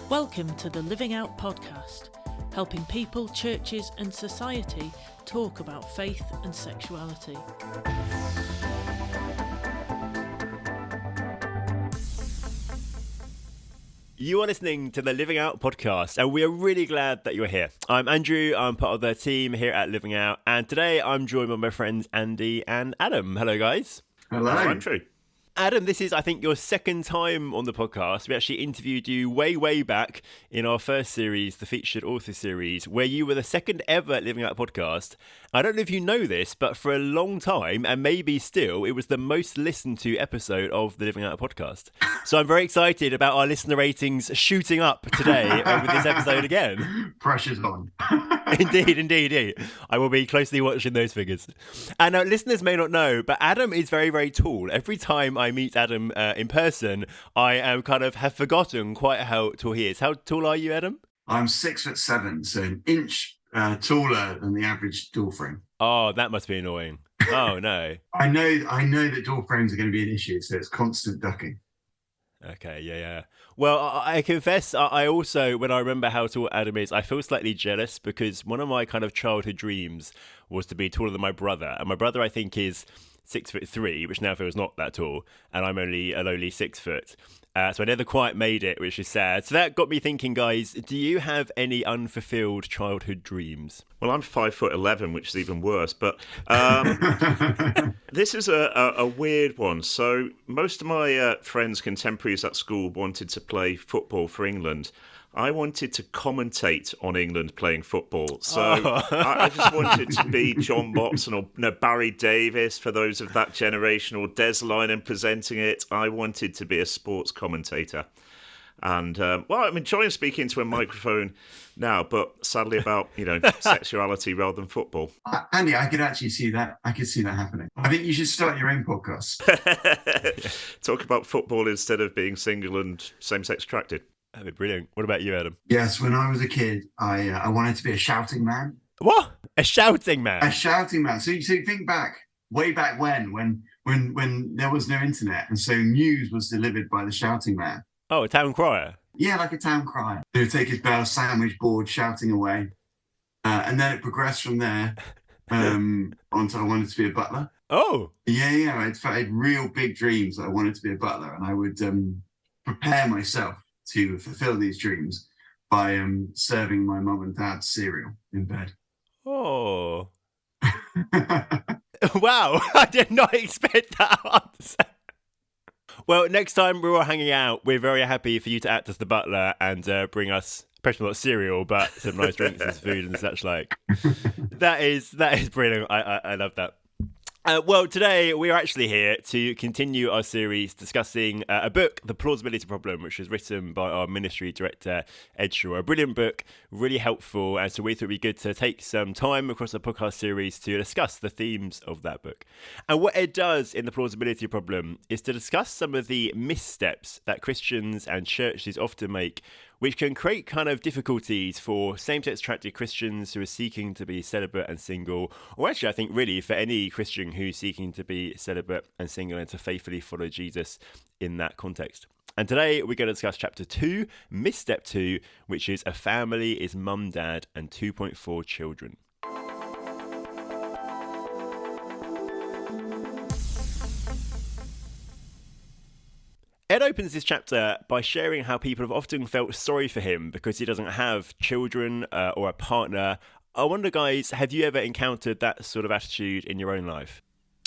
Welcome to the Living Out podcast, helping people, churches and society talk about faith and sexuality. You are listening to the Living Out podcast, and we are really glad that you're here. I'm Andrew, I'm part of the team here at Living Out, and today I'm joined by my friends Andy and Adam. Hello, guys. Hello. Hello, Andrew. Adam, this is, I think, your second time on the podcast. We actually interviewed you way back in our first series, the Featured Author series, where you were the second ever Living Out podcast. I don't know if you know this, but for a long time, and maybe still, it was the most listened to episode of the Living Out podcast. So I'm very excited about our listener ratings shooting up today with this episode again. Pressure's on. Indeed. I will be closely watching those figures. And listeners may not know, but Adam is very tall. Every time I meet Adam in person, I have forgotten quite how tall he is. How tall are you, Adam? I'm 6'7", so an inch taller than the average door frame. Oh, that must be annoying. Oh no. I know that door frames are going to be an issue, so it's constant ducking. Okay, yeah. Well, I confess, I also, when I remember how tall Adam is, I feel slightly jealous because one of my kind of childhood dreams was to be taller than my brother. And my brother, I think, is 6'3", which now feels not that tall, and I'm only a lowly 6 foot. So I never quite made it, which is sad. So that got me thinking, guys, do you have any unfulfilled childhood dreams? Well, I'm 5'11", which is even worse. But this is a weird one. So most of my friends, contemporaries at school, wanted to play football for England. I wanted to commentate on England playing football. So I just wanted to be John Watson or Barry Davis, for those of that generation, or Des Lynam presenting it. I wanted to be a sports commentator. And, I'm enjoying speaking to a microphone now, but sadly about, sexuality rather than football. Andy, I could actually see that. I could see that happening. I think you should start your own podcast. Talk about football instead of being single and same-sex attracted. That'd be brilliant. What about you, Adam? Yes, when I was a kid, I wanted to be a shouting man. What? A shouting man? A shouting man. So think back, way back when there was no internet, and so news was delivered by the shouting man. Oh, a town crier? Yeah, like a town crier. He would take his bell sandwich board, shouting away. And then it progressed from there onto I wanted to be a butler. Oh. Yeah. I had real big dreams that I wanted to be a butler, and I would prepare myself to fulfill these dreams by serving my mum and dad cereal in bed. Oh. Wow, I did not expect that answer. Well, next time we're all hanging out, we're very happy for you to act as the butler and bring us, perhaps not cereal, but some nice drinks and food and such like. That is brilliant. I love that. Well, today we are actually here to continue our series discussing a book, The Plausibility Problem, which was written by our ministry director, Ed Shaw. A brilliant book, really helpful, and so we thought it would be good to take some time across the podcast series to discuss the themes of that book. And what Ed does in The Plausibility Problem is to discuss some of the missteps that Christians and churches often make, which can create kind of difficulties for same-sex attracted Christians who are seeking to be celibate and single, or actually I think really for any Christian who's seeking to be celibate and single and to faithfully follow Jesus in that context. And today we're going to discuss chapter 2, Misstep 2, which is a family is mum, dad and 2.4 children. Ed opens this chapter by sharing how people have often felt sorry for him because he doesn't have children or a partner. I wonder, guys, have you ever encountered that sort of attitude in your own life?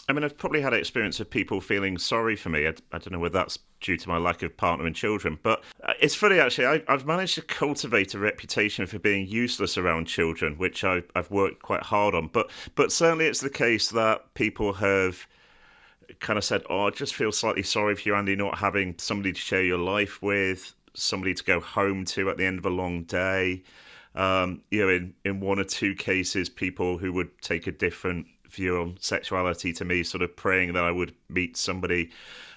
I mean, I've probably had experience of people feeling sorry for me. I don't know whether that's due to my lack of partner and children, but it's funny, actually. I've managed to cultivate a reputation for being useless around children, which I've worked quite hard on. But certainly it's the case that people have kind of said, I just feel slightly sorry for you, Andy, not having somebody to share your life with, somebody to go home to at the end of a long day. In one or two cases, people who would take a different view on sexuality to me, sort of praying that I would meet somebody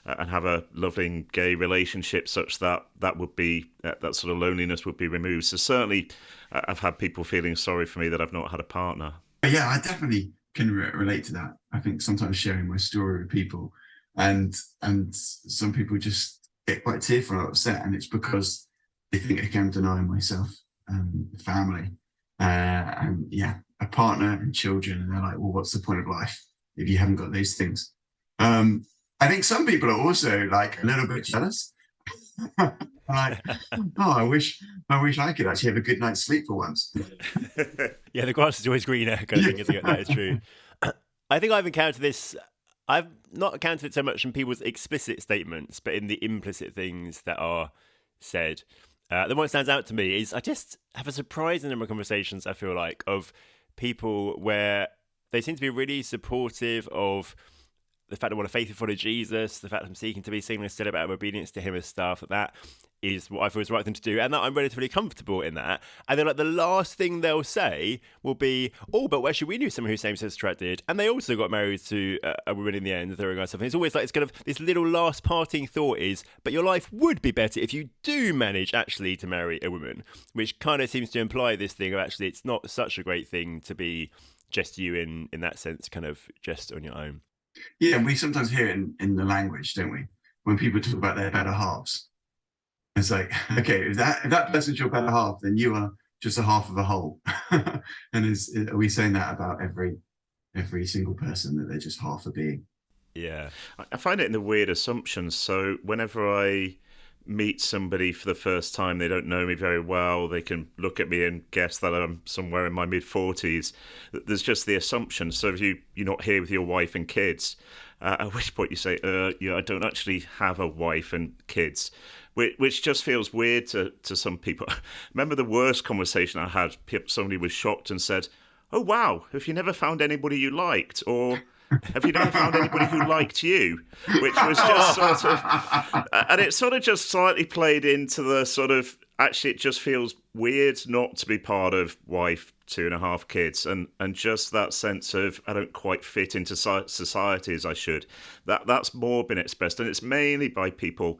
and have a loving gay relationship such that would be, that sort of loneliness would be removed. So certainly I've had people feeling sorry for me that I've not had a partner. Yeah, I definitely can relate to that. I think sometimes sharing my story with people and some people just get quite tearful or upset, and it's because I think I can deny myself family, and a partner and children, and they're like, well, what's the point of life if you haven't got those things? I think some people are also like a little bit jealous. Like, oh, I wish I could actually have a good night's sleep for once. Yeah, the grass is always greener kind of thing, isn't it? That is true. I think I've encountered this. I've not encountered it so much in people's explicit statements, but in the implicit things that are said. The one that stands out to me is I just have a surprising number of conversations, I feel like, of people where they seem to be really supportive of the fact I want to faithfully follow Jesus, the fact I'm seeking to be single instead about obedience to him and stuff, that is what I feel is the right thing to do, and that I'm relatively comfortable in that. And then, like, the last thing they'll say will be, oh, but actually we knew someone who's same-sex attracted, and they also got married to a woman in the end, and something. It's always like, it's kind of this little last parting thought is, but your life would be better if you do manage actually to marry a woman, which kind of seems to imply this thing of actually it's not such a great thing to be just you in that sense, kind of just on your own. Yeah, we sometimes hear it in the language, don't we? When people talk about their better halves. It's like, okay, if that person's your better half, then you are just a half of a whole. And are we saying that about every single person, that they're just half a being? Yeah. I find it in the weird assumptions. So whenever I meet somebody for the first time, they don't know me very well, they can look at me and guess that I'm somewhere in my mid-40s. There's just the assumption. So if you're not here with your wife and kids, at which point you say, I don't actually have a wife and kids, which just feels weird to some people. Remember the worst conversation I had, somebody was shocked and said, oh wow, have you never found anybody you liked? Or have you never found anybody who liked you? Which was just sort of, and it sort of just slightly played into the sort of, actually it just feels weird not to be part of wife, 2.5 kids, and just that sense of I don't quite fit into society as I should. That's more been expressed, and it's mainly by people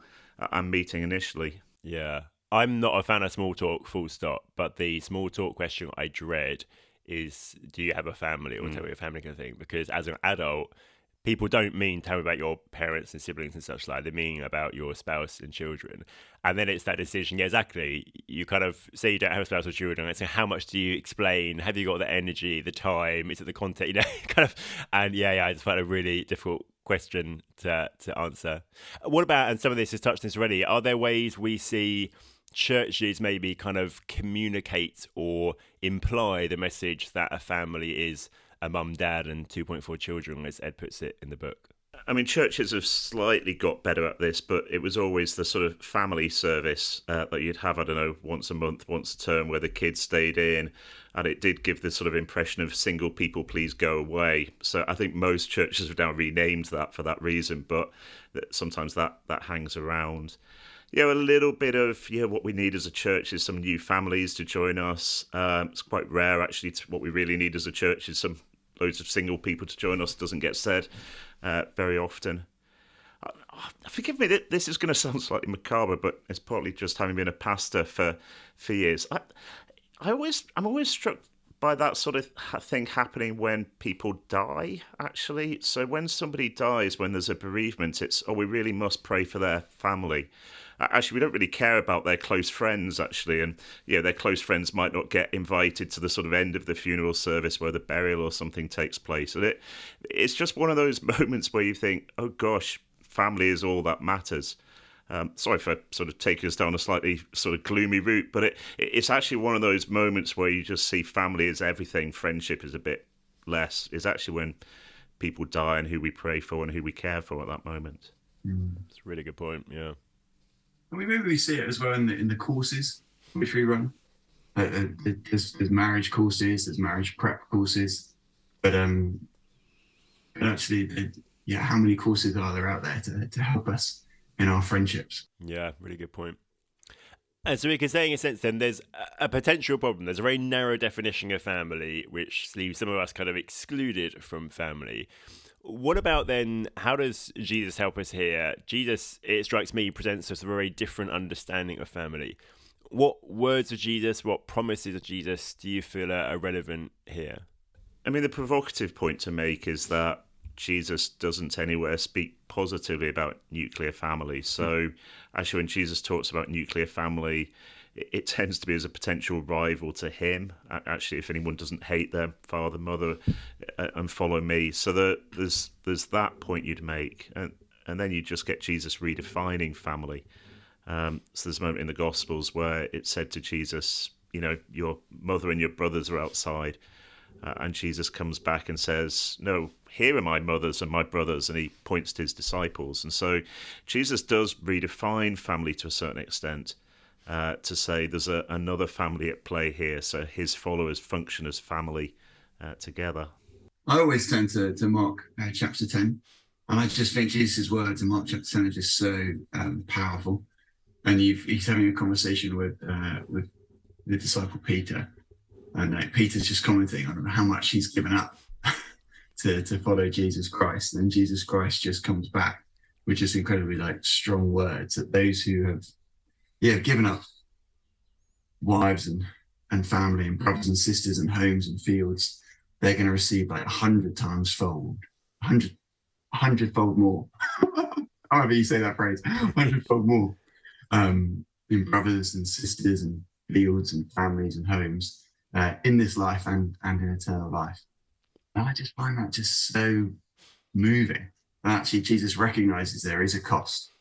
I'm meeting initially. Yeah. I'm not a fan of small talk, full stop, but the small talk question I dread is, do you have a family, or tell me your family kind of thing? Because as an adult, people don't mean tell me about your parents and siblings and such like. They mean about your spouse and children. And then it's that decision. Yeah, exactly. You kind of say you don't have a spouse or children. It's like, how much do you explain? Have you got the energy, the time? Is it the content? Kind of. And I just find it a really difficult question to answer. What about, and some of this has touched on this already, are there ways we see churches maybe kind of communicate or imply the message that a family is a mum, dad, and 2.4 children, as Ed puts it in the book? I mean, churches have slightly got better at this, but it was always the sort of family service that you'd have, I don't know, once a month, once a term, where the kids stayed in, and it did give this sort of impression of single people, please go away. So I think most churches have now renamed that for that reason, but sometimes that hangs around. A little bit of, what we need as a church is some new families to join us. It's quite rare, actually. What we really need as a church is loads of single people to join us. Doesn't get said very often. Forgive me, this is going to sound slightly macabre, but it's partly just having been a pastor for years. I'm always struck by that sort of thing happening when people die, actually. So when somebody dies, when there's a bereavement, it's, we really must pray for their family. Actually, we don't really care about their close friends, actually. And, their close friends might not get invited to the sort of end of the funeral service where the burial or something takes place. And it's just one of those moments where you think, oh, gosh, family is all that matters. Sorry for sort of taking us down a slightly sort of gloomy route, but it's actually one of those moments where you just see family is everything. Friendship is a bit less. It's actually when people die and who we pray for and who we care for at that moment. It's a really good point, yeah. And maybe we see it as well in the courses which we run. There's marriage courses, there's marriage prep courses, but actually, how many courses are there out there to help us in our friendships? Yeah, really good point. And so we can say, in a sense, then there's a potential problem. There's a very narrow definition of family, which leaves some of us kind of excluded from family. What about then, how does Jesus help us here? Jesus, it strikes me, presents us a very different understanding of family. What words of Jesus, what promises of Jesus do you feel are relevant here? I mean, the provocative point to make is that Jesus doesn't anywhere speak positively about nuclear family. So actually, when Jesus talks about nuclear family, it tends to be as a potential rival to him. Actually, if anyone doesn't hate their father, mother, and follow me, so there's that point you'd make, and then you just get Jesus redefining family. So there's a moment in the Gospels where it said to Jesus, your mother and your brothers are outside. And Jesus comes back and says, no, here are my mothers and my brothers. And he points to his disciples. And so Jesus does redefine family to a certain extent, to say there's another family at play here. So his followers function as family together. I always turn to Mark chapter 10. And I just think Jesus' words in Mark chapter 10 are just so powerful. And he's having a conversation with the disciple Peter. And Peter's just commenting on how much he's given up to follow Jesus Christ. And Jesus Christ just comes back with just incredibly strong words that those who have given up wives and family and brothers and sisters and homes and fields, they're going to receive 100 times fold, 100-fold more. However you say that phrase, 100-fold more in brothers and sisters and fields and families and homes. In this life and in eternal life. And I just find that just so moving. And actually, Jesus recognizes there is a cost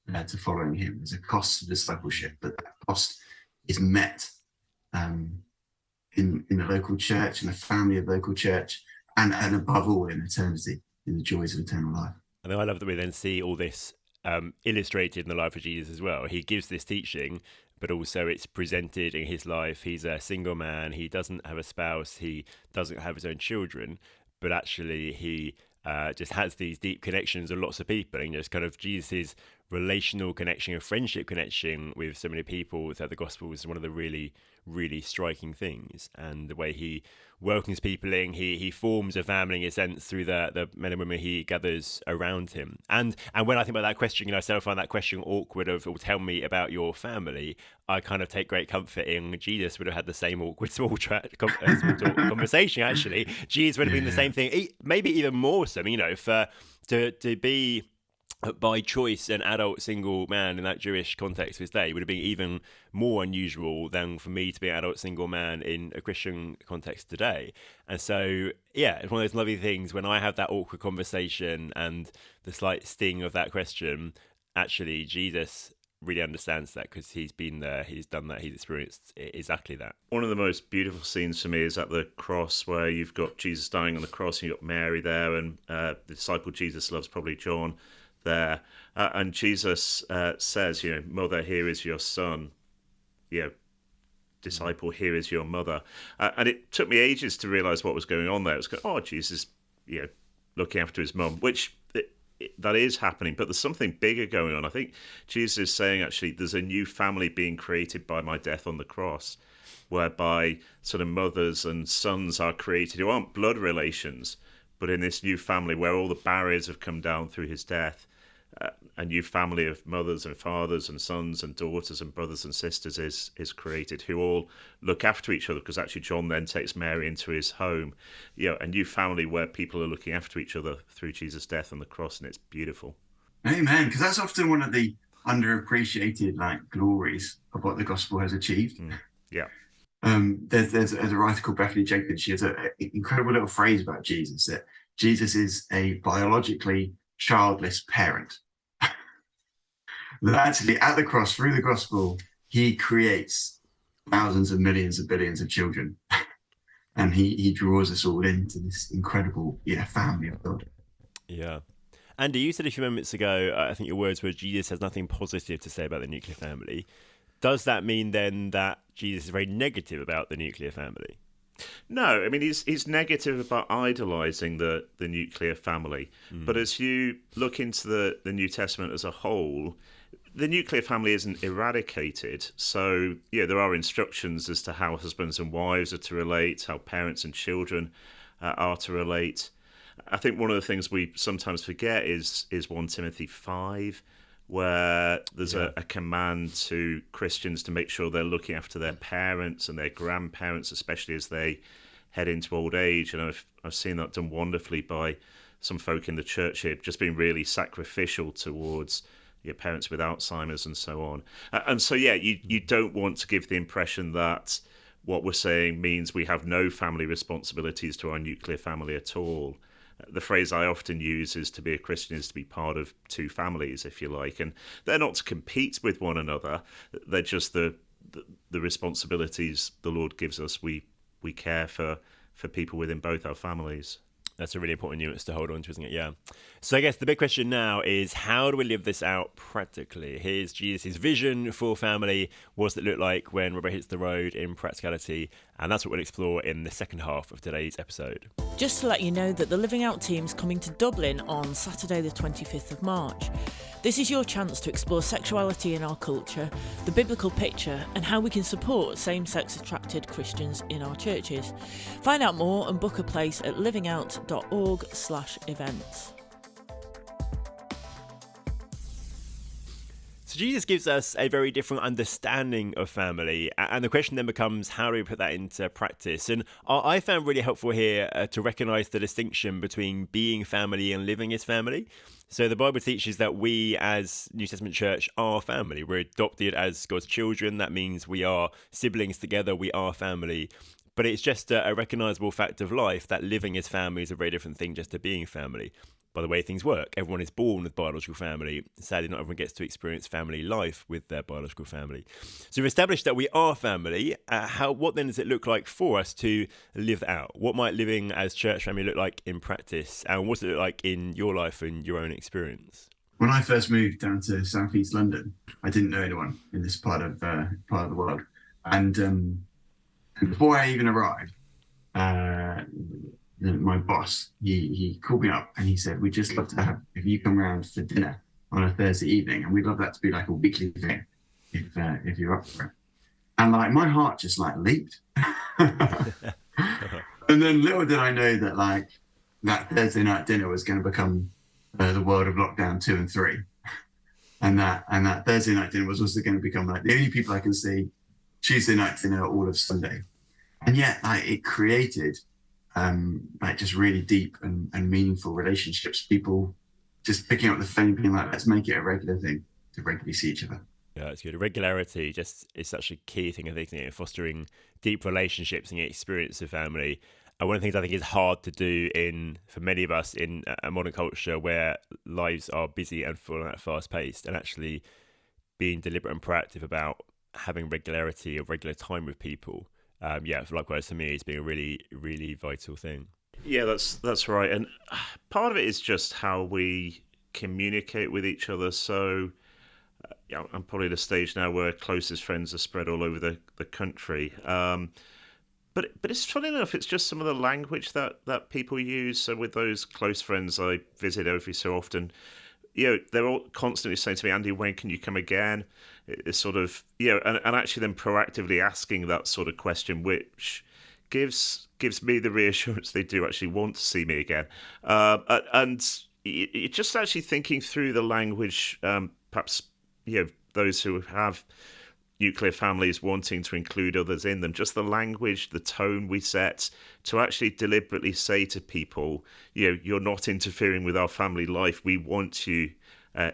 to following him. There's a cost to discipleship, but that cost is met in the local church, in the family of local church, and above all in eternity, in the joys of eternal life. And I love that we then see all this illustrated in the life of Jesus as well. He gives this teaching, but also it's presented in his life. He's a single man. He doesn't have a spouse. He doesn't have his own children, but actually he just has these deep connections with lots of people. And just kind of Jesus' relational connection, a friendship connection with so many people throughout the gospel is one of the really, really striking things. And the way he welcomes people in, he forms a family in a sense through the men and women he gathers around him. And when I think about that question, I still find that question awkward of, tell me about your family. I kind of take great comfort in Jesus would have had the same awkward small talk conversation. Actually, Jesus would have been the same thing, maybe even more so. To be by choice an adult single man in that Jewish context of his day would have been even more unusual than for me to be an adult single man in a Christian context today. And so, it's one of those lovely things when I have that awkward conversation and the slight sting of that question, actually Jesus really understands that because he's been there, he's done that, he's experienced exactly that. One of the most beautiful scenes for me is at the cross where you've got Jesus dying on the cross and you've got Mary there and the disciple Jesus loves, probably John, there. And Jesus says, mother, here is your son. Disciple, here is your mother. And it took me ages to realise what was going on there. It was Jesus, looking after his mum, which that is happening, but there's something bigger going on. I think Jesus is saying, actually, there's a new family being created by my death on the cross, whereby sort of mothers and sons are created who aren't blood relations, but in this new family where all the barriers have come down through his death, a new family of mothers and fathers and sons and daughters and brothers and sisters is created, who all look after each other, because actually John then takes Mary into his home. A new family where people are looking after each other through Jesus' death on the cross, and it's beautiful. Amen, because that's often one of the underappreciated glories of what the gospel has achieved. There's a writer called Bethany Jenkins. She has an incredible little phrase about Jesus, that Jesus is a biologically childless parent. That actually at the cross, through the gospel, he creates thousands of millions of billions of children. And he draws us all into this incredible family of God. Yeah. Andy, you said a few moments ago, I think your words were, Jesus has nothing positive to say about the nuclear family. Does that mean then that Jesus is very negative about the nuclear family? No, I mean, he's negative about idolising the nuclear family. But as you look into the New Testament as a whole, the nuclear family isn't eradicated. So, there are instructions as to how husbands and wives are to relate, how parents and children are to relate. I think one of the things we sometimes forget is 1 Timothy 5, where there's a command to Christians to make sure they're looking after their parents and their grandparents, especially as they head into old age. And I've seen that done wonderfully by some folk in the church here, just being really sacrificial towards your parents with Alzheimer's and so on. And so, yeah, you don't want to give the impression that what we're saying means we have no family responsibilities to our nuclear family at all. The phrase I often use is to be a Christian is to be part of two families, if you like, and they're not to compete with one another. They're just the responsibilities the Lord gives us. We care for people within both our families. That's a really important nuance to hold on to, isn't it? Yeah. So I guess the big question now is, how do we live this out practically? Here's Jesus' vision for family. What does it look like when rubber hits the road in practicality? And that's what we'll explore in the second half of today's episode. Just to let you know that the Living Out team's coming to Dublin on Saturday the 25th of March. This is your chance to explore sexuality in our culture, the biblical picture, and how we can support same-sex attracted Christians in our churches. Find out more and book a place at livingout.org/events. So Jesus gives us a very different understanding of family, and the question then becomes, how do we put that into practice? And I found really helpful here to recognise the distinction between being family and living as family. So the Bible teaches that we as New Testament church are family. We're adopted as God's children. That means we are siblings together. We are family. But it's just a recognisable fact of life that living as family is a very different thing just to being family. By the way things work, everyone is born with biological family. Sadly, not everyone gets to experience family life with their biological family. So we've established that we are family. What then does it look like for us to live out? What might living as church family look like in practice? And what does it look like in your life and your own experience? When I first moved down to southeast London, I didn't know anyone in this part of the world, and before I even arrived, my boss, he called me up and he said, "We'd just love to have, if you come round for dinner on a Thursday evening, and we'd love that to be like a weekly thing, if you're up for it." And like my heart just like leaped. And then little did I know that like that Thursday night dinner was going to become the world of lockdown 2 and 3, and that Thursday night dinner was also going to become like the only people I can see Tuesday night dinner all of Sunday. And yet like it created like just really deep and meaningful relationships. People just picking up the phone, being like, "Let's make it a regular thing to regularly see each other." Yeah, it's good. Regularity just is such a key thing, I think, isn't it? Fostering deep relationships and the experience of family. And one of the things I think is hard to do for many of us in a modern culture where lives are busy and full and fast paced, and actually being deliberate and proactive about having regularity or regular time with people. Likewise for me, it's been a really, really vital thing. Yeah, that's right. And part of it is just how we communicate with each other. So I'm probably at a stage now where closest friends are spread all over the country. But it's funny enough, it's just some of the language that people use. So with those close friends I visit every so often, they're all constantly saying to me, "Andy, when can you come again?" It's sort of, and actually then proactively asking that sort of question, which gives me the reassurance they do actually want to see me again. And it's just actually thinking through the language, perhaps, those who have nuclear families wanting to include others in them, just the language, the tone we set to actually deliberately say to people, "You're not interfering with our family life. We want you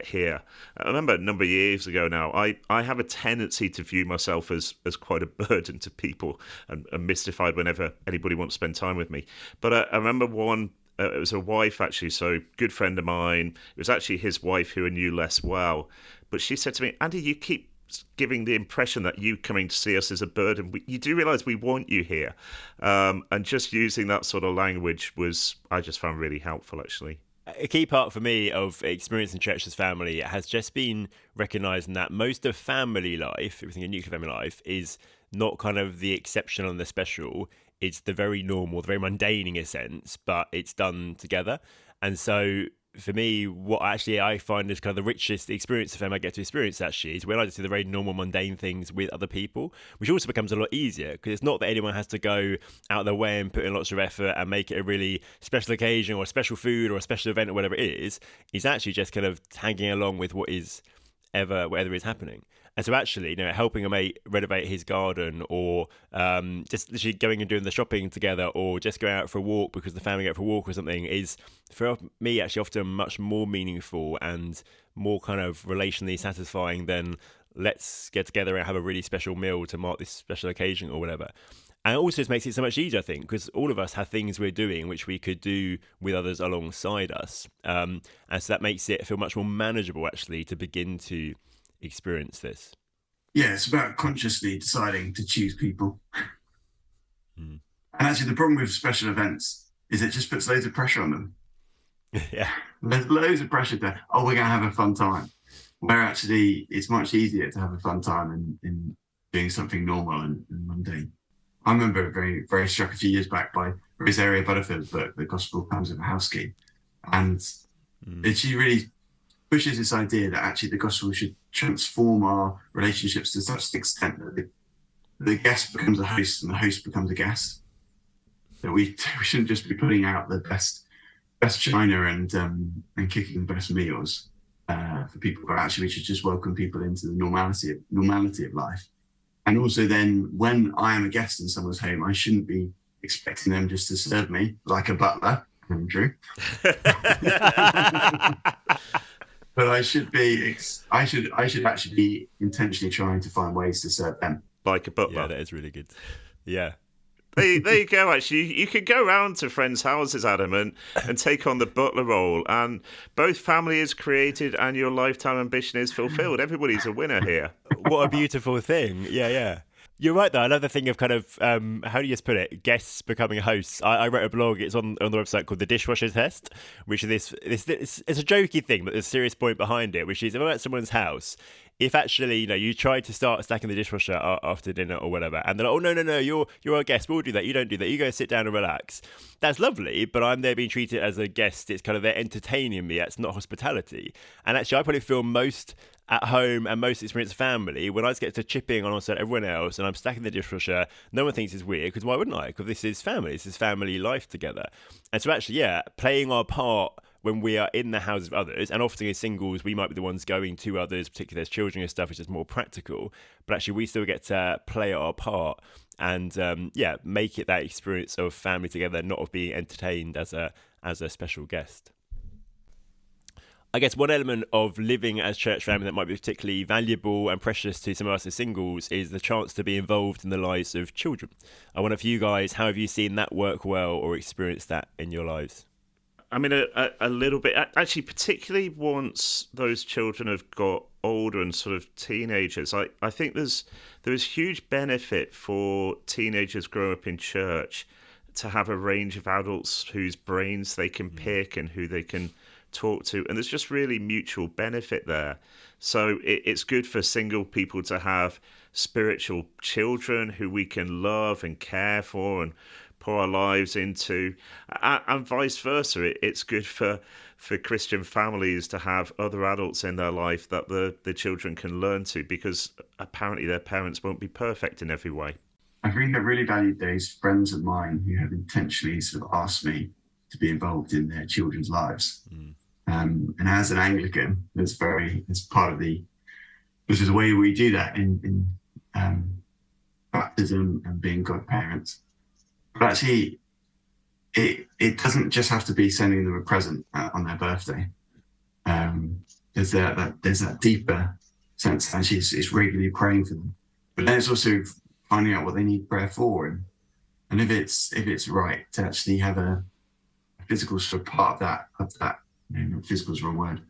here." I remember a number of years ago now, I have a tendency to view myself as quite a burden to people and mystified whenever anybody wants to spend time with me. But I remember one, it was a wife actually, so good friend of mine. It was actually his wife who I knew less well. But she said to me, "Andy, you keep giving the impression that you coming to see us is a burden. You do realise we want you here." And just using that sort of language I just found really helpful, actually. A key part for me of experiencing church as family has just been recognising that most of family life, everything in nuclear family life, is not kind of the exceptional and the special. It's the very normal, the very mundane in a sense, but it's done together. And so for me, what actually I find is kind of the richest experience of family I get to experience actually is when I just do the very normal, mundane things with other people, which also becomes a lot easier because it's not that anyone has to go out of their way and put in lots of effort and make it a really special occasion or a special food or a special event or whatever it is. It's actually just kind of tagging along with whatever is happening. And so actually, helping a mate renovate his garden, or just literally going and doing the shopping together, or just going out for a walk because the family go out for a walk or something, is for me actually often much more meaningful and more kind of relationally satisfying than let's get together and have a really special meal to mark this special occasion or whatever. And it also just makes it so much easier, I think, because all of us have things we're doing which we could do with others alongside us. And so that makes it feel much more manageable, actually, to begin to experience this. Yeah, it's about consciously deciding to choose people. And actually, the problem with special events is it just puts loads of pressure on them. Yeah. There's loads of pressure to, we're going to have a fun time. Where actually, it's much easier to have a fun time in doing something normal and mundane. I remember very, very struck a few years back by Rosaria Butterfield's book, The Gospel Comes of a House Key. And she really pushes this idea that actually the gospel should transform our relationships to such an extent that the guest becomes a host and the host becomes a guest. That we shouldn't just be putting out the best china and cooking the best meals for people, but actually we should just welcome people into the normality of life. And also then when I am a guest in someone's home, I shouldn't be expecting them just to serve me like a butler, Andrew. But I should actually be intentionally trying to find ways to serve them. Like a butler. Yeah, that is really good. Yeah. There you go, actually. You could go round to friends' houses, Adam, and take on the butler role. And both family is created and your lifetime ambition is fulfilled. Everybody's a winner here. What a beautiful thing. Yeah. You're right, though. I love the thing of kind of, how do you just put it, guests becoming hosts. I wrote a blog, it's on the website, called The Dishwasher Test, which is this it's a jokey thing, but there's a serious point behind it, which is if I'm at someone's house, if actually, you try to start stacking the dishwasher after dinner or whatever, and they're like, oh, no, you're our guest, we'll do that, you don't do that, you go sit down and relax. That's lovely, but I'm there being treated as a guest. It's kind of they're entertaining me. That's not hospitality. And actually, I probably feel most at home and most experience family when I just get to chipping alongside everyone else and I'm stacking the dishwasher. No one thinks it's weird, because why wouldn't I? Because this is family life together. And so actually, playing our part when we are in the houses of others, and often as singles, we might be the ones going to others, particularly there's children and stuff, which is more practical. But actually, we still get to play our part and make it that experience of family together, not of being entertained as a special guest. I guess one element of living as church family that might be particularly valuable and precious to some of us as singles is the chance to be involved in the lives of children. I wonder for you guys, how have you seen that work well or experienced that in your lives? I mean, a little bit. Actually, particularly once those children have got older and sort of teenagers, I think there is huge benefit for teenagers growing up in church to have a range of adults whose brains they can pick and who they can talk to, and there's just really mutual benefit there. So it's good for single people to have spiritual children who we can love and care for and pour our lives into, and vice versa. It's good for Christian families to have other adults in their life that the children can learn to, because apparently their parents won't be perfect in every way. I think I really valued those friends of mine who have intentionally sort of asked me to be involved in their children's lives. And as an Anglican, this is the way we do that in baptism and being godparents. But actually, it doesn't just have to be sending them a present on their birthday. There's that deeper sense that actually it's regularly praying for them. But then it's also finding out what they need prayer for, and if it's right to actually have a physical sort of part of that. Physical is the wrong word.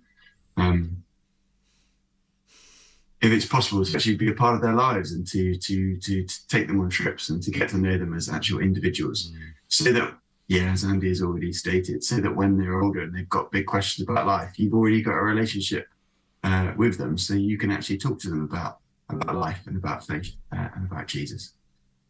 If it's possible to actually be a part of their lives and to take them on trips and to get to know them as actual individuals, so that, as Andy has already stated, so that when they're older and they've got big questions about life, you've already got a relationship with them, so you can actually talk to them about life and about faith and about Jesus.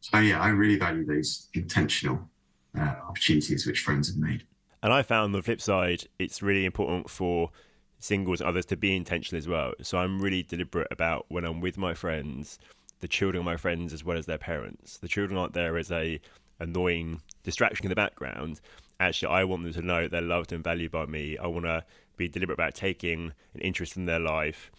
So I really value those intentional opportunities which friends have made. And I found on the flip side, it's really important for singles and others to be intentional as well. So I'm really deliberate about when I'm with my friends, the children of my friends as well as their parents. The children aren't there as a annoying distraction in the background. Actually, I want them to know they're loved and valued by me. I want to be deliberate about taking an interest in their life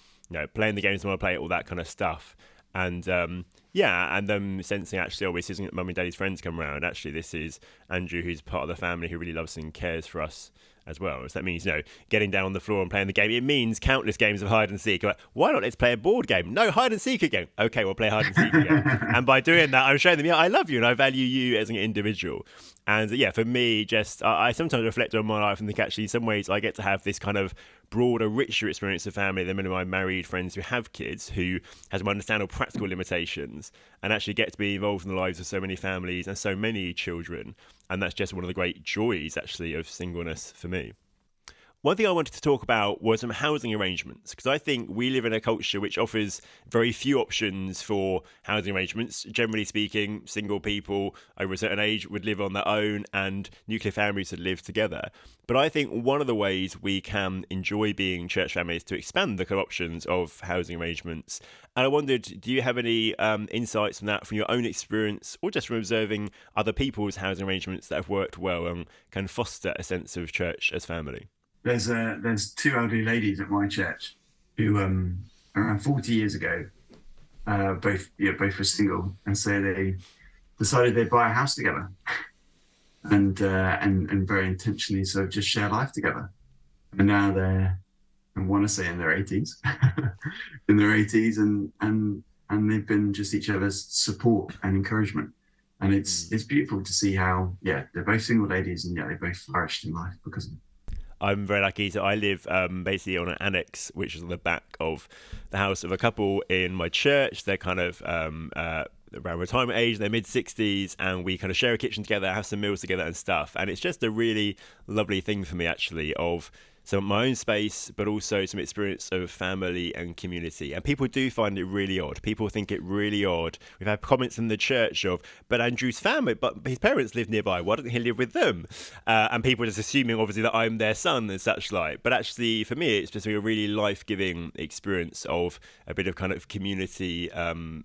playing the games they want to play, all that kind of stuff. And and them sensing actually, this isn't mum and daddy's friends come around. Actually, this is Andrew, who's part of the family, who really loves and cares for us as well. So that means, getting down on the floor and playing the game. It means countless games of hide and seek. Like, why not? Let's play a board game. No, hide and seek again. Okay, we'll play hide and seek again. And by doing that, I'm showing them, I love you and I value you as an individual. And for me, I sometimes reflect on my life and think actually in some ways I get to have this kind of broader, richer experience of family than many of my married friends who have kids, who has to understand all practical limitations and actually get to be involved in the lives of so many families and so many children. And that's just one of the great joys actually of singleness for me. One thing I wanted to talk about was some housing arrangements, because I think we live in a culture which offers very few options for housing arrangements. Generally speaking, single people over a certain age would live on their own and nuclear families would live together. But I think one of the ways we can enjoy being church families is to expand the kind of options of housing arrangements. And I wondered, do you have any insights from that from your own experience or just from observing other people's housing arrangements that have worked well and can foster a sense of church as family? There's two elderly ladies at my church who around 40 years ago both were single, and so they decided they'd buy a house together and very intentionally sort of just share life together. And now they're, I want to say, in their 80s and they've been just each other's support and encouragement. And it's beautiful to see how they're both single ladies and they both flourished in life because of it. I'm very lucky. So I live basically on an annex, which is on the back of the house of a couple in my church. They're kind of around retirement age, they're mid-60s, and we kind of share a kitchen together, have some meals together and stuff. And it's just a really lovely thing for me, actually, of some of my own space, but also some experience of family and community. And people do find it really odd. People think it really odd. We've had comments in the church of, but Andrew's family, but his parents live nearby. Why doesn't he live with them? And people just assuming, obviously, that I'm their son and such like. But actually, for me, it's just a really life-giving experience of a bit of kind of community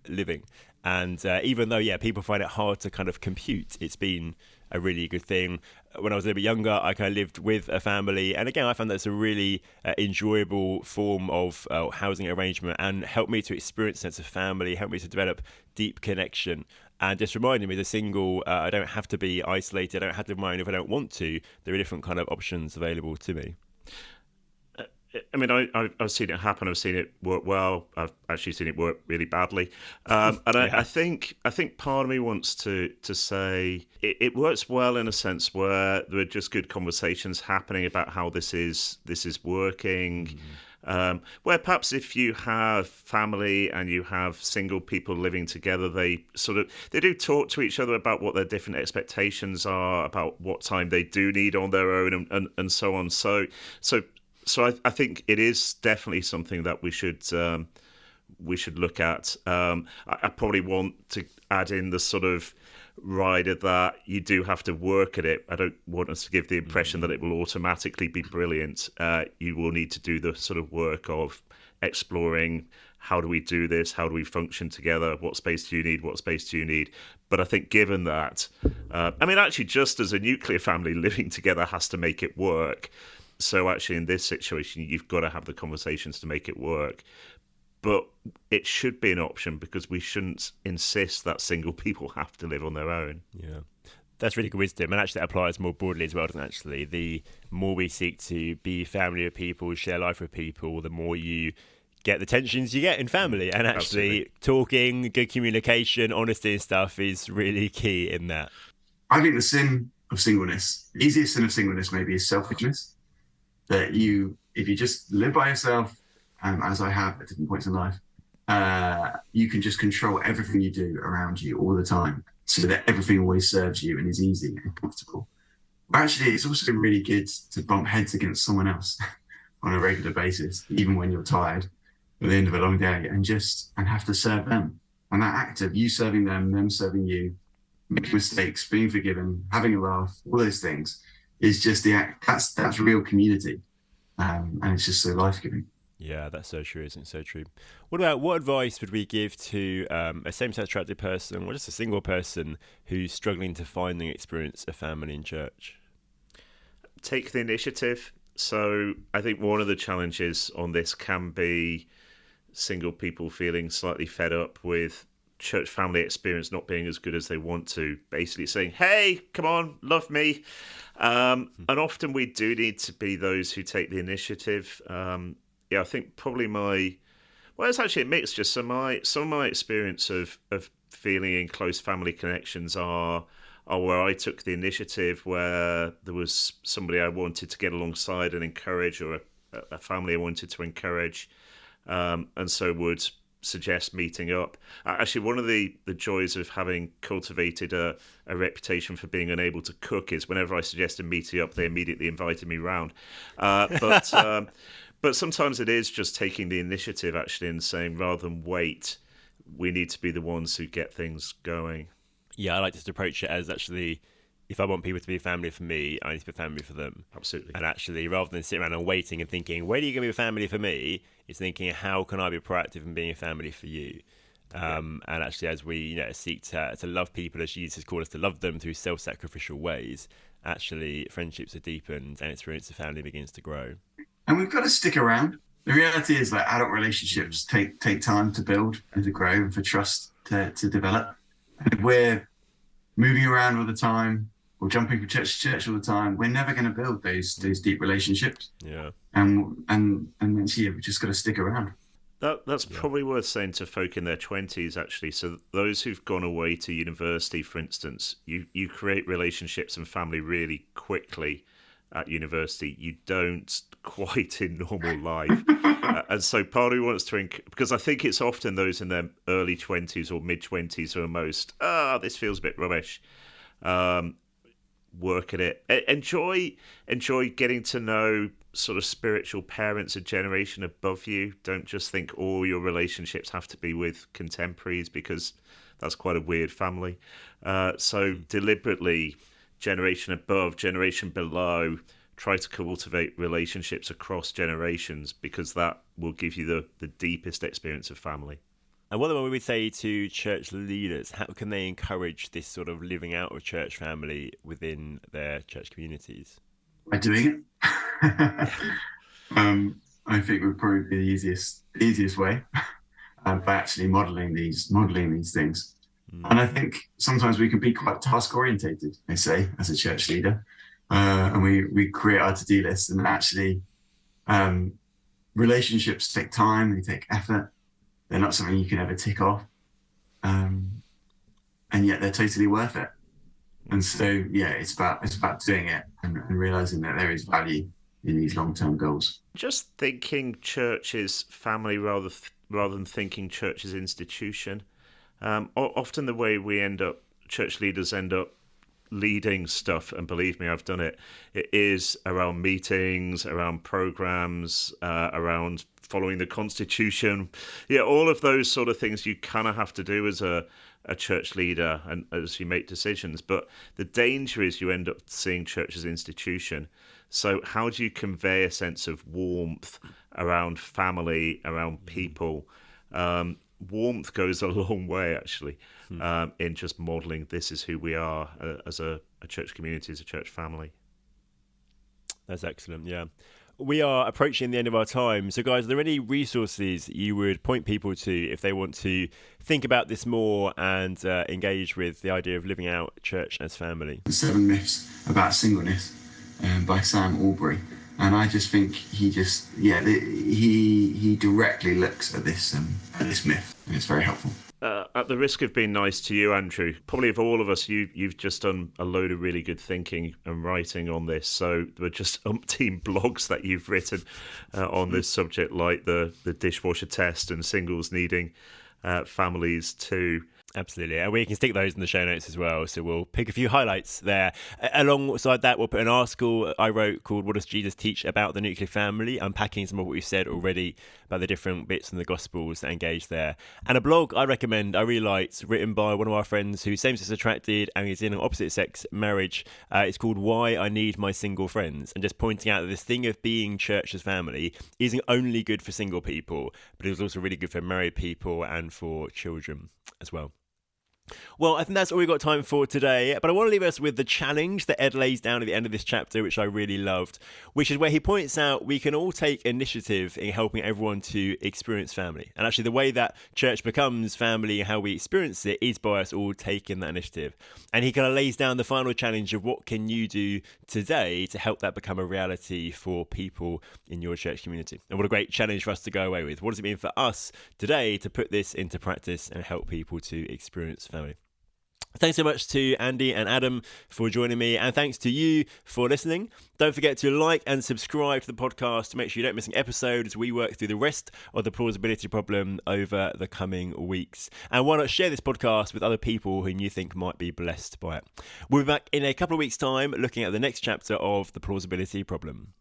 living. And even though, people find it hard to kind of compute, it's been a really good thing. When I was a little bit younger, I kind of lived with a family. And again, I found that's a really enjoyable form of housing arrangement and helped me to experience a sense of family, helped me to develop deep connection. And just reminding me, as a single, I don't have to be isolated. I don't have to live my own if I don't want to. There are different kind of options available to me. I mean, I've seen it happen. I've seen it work well. I've actually seen it work really badly. And I think part of me wants to say it works well in a sense where there are just good conversations happening about how this is working. Where perhaps if you have family and you have single people living together, they do talk to each other about what their different expectations are, about what time they do need on their own, and so on. So I think it is definitely something that we should look at. I probably want to add in the sort of rider that you do have to work at it. I don't want us to give the impression that it will automatically be brilliant. You will need to do the sort of work of exploring, how do we do this? How do we function together? What space do you need? What space do you need? But I think given that, actually just as a nuclear family, living together has to make it work. So actually in this situation, you've got to have the conversations to make it work. But it should be an option because we shouldn't insist that single people have to live on their own. Yeah, that's really good wisdom. And actually that applies more broadly as well, doesn't it, actually? The more we seek to be family with people, share life with people, the more you get the tensions you get in family. And actually talking, good communication, honesty and stuff is really key in that. I think the sin of singleness, the easiest sin of singleness maybe is selfishness. That if you just live by yourself, as I have at different points in life, you can just control everything you do around you all the time so that everything always serves you and is easy and comfortable. But actually, it's also really good to bump heads against someone else on a regular basis, even when you're tired at the end of a long day, and have to serve them. And that act of you serving them serving you, making mistakes, being forgiven, having a laugh, all those things, is just the act. That's real community, and it's just so life-giving. Yeah, that's so true, isn't it? So true. What advice would we give to a same-sex attracted person, or just a single person who's struggling to find and experience a family in church? Take the initiative. So I think one of the challenges on this can be single people feeling slightly fed up with church family experience not being as good as they want to, basically saying, hey, come on, love me. And often we do need to be those who take the initiative. I think probably it's actually a mixture. So some of my experience of feeling in close family connections are where I took the initiative, where there was somebody I wanted to get alongside and encourage, or a family I wanted to encourage, and so would suggest meeting up. Actually, one of the joys of having cultivated a reputation for being unable to cook is whenever I suggested meeting up, they immediately invited me round. But sometimes it is just taking the initiative, actually, and saying, rather than wait, we need to be the ones who get things going. Yeah, I like to approach it as, actually, if I want people to be a family for me, I need to be a family for them. Absolutely. And actually, rather than sitting around and waiting and thinking, when are you going to be a family for me? It's thinking, how can I be proactive in being a family for you? And actually, as we seek to love people as Jesus has called us to love them through self-sacrificial ways, actually, friendships are deepened and experience of family begins to grow. And we've got to stick around. The reality is that adult relationships take time to build and to grow, and for trust to develop. And if we're moving around all the time, or jumping from church to church all the time, we're never going to build those deep relationships. Yeah. And then we've just got to stick around. That's probably worth saying to folk in their 20s, actually. So those who've gone away to university, for instance, you create relationships and family really quickly at university. You don't quite in normal life. And so part of me wants to, because I think it's often those in their early 20s or mid-20s who are most, this feels a bit rubbish. Work at it. Enjoy getting to know sort of spiritual parents a generation above you. Don't just think all your relationships have to be with contemporaries, because that's quite a weird family. So deliberately, generation above, generation below, try to cultivate relationships across generations, because that will give you the deepest experience of family. And what would we say to church leaders? How can they encourage this sort of living out of church family within their church communities? By doing it. I think would probably be the easiest way, by actually modeling these things. And I think sometimes we can be quite task orientated, I say, as a church leader, and we create our to-do list, and actually relationships take time, they take effort. They're not something you can ever tick off, and yet they're totally worth it. And so, it's about doing it and realizing that there is value in these long-term goals. Just thinking church is family rather than thinking church is institution. Often the way church leaders end up leading stuff, and believe me, I've done it is around meetings, around programs, around following the constitution. All of those sort of things you kind of have to do as a church leader and as you make decisions. But the danger is you end up seeing church as institution. So how do you convey a sense of warmth around family, around people? Warmth goes a long way, actually, in just modelling this is who we are as a church community, as a church family. That's excellent, yeah. We are approaching the end of our time. So, guys, are there any resources you would point people to if they want to think about this more and engage with the idea of living out church as family? 7 Myths About Singleness by Sam Albury. And I just think he directly looks at this myth, and it's very helpful. At the risk of being nice to you, Andrew, probably of all of us, you've just done a load of really good thinking and writing on this. So there are just umpteen blogs that you've written on this subject, like the dishwasher test and singles needing families too. Absolutely. And we can stick those in the show notes as well. So we'll pick a few highlights there. Alongside that, we'll put an article I wrote called What Does Jesus Teach About the Nuclear Family? Unpacking some of what we've said already about the different bits in the Gospels that engage there. And a blog I recommend, I really liked, written by one of our friends who's same-sex attracted and is in an opposite-sex marriage. It's called Why I Need My Single Friends. And just pointing out that this thing of being church as family isn't only good for single people, but it was also really good for married people and for children as well. Well, I think that's all we've got time for today, but I want to leave us with the challenge that Ed lays down at the end of this chapter, which I really loved, which is where he points out we can all take initiative in helping everyone to experience family. And actually the way that church becomes family and how we experience it is by us all taking that initiative. And he kind of lays down the final challenge of what can you do today to help that become a reality for people in your church community. And what a great challenge for us to go away with. What does it mean for us today to put this into practice and help people to experience family? Thanks so much to Andy and Adam for joining me, and thanks to you for listening. Don't forget to like and subscribe to the podcast to make sure you don't miss an episode as we work through the rest of the plausibility problem over the coming weeks. And why not share this podcast with other people whom you think might be blessed by it. We'll be back in a couple of weeks' time looking at the next chapter of the plausibility problem.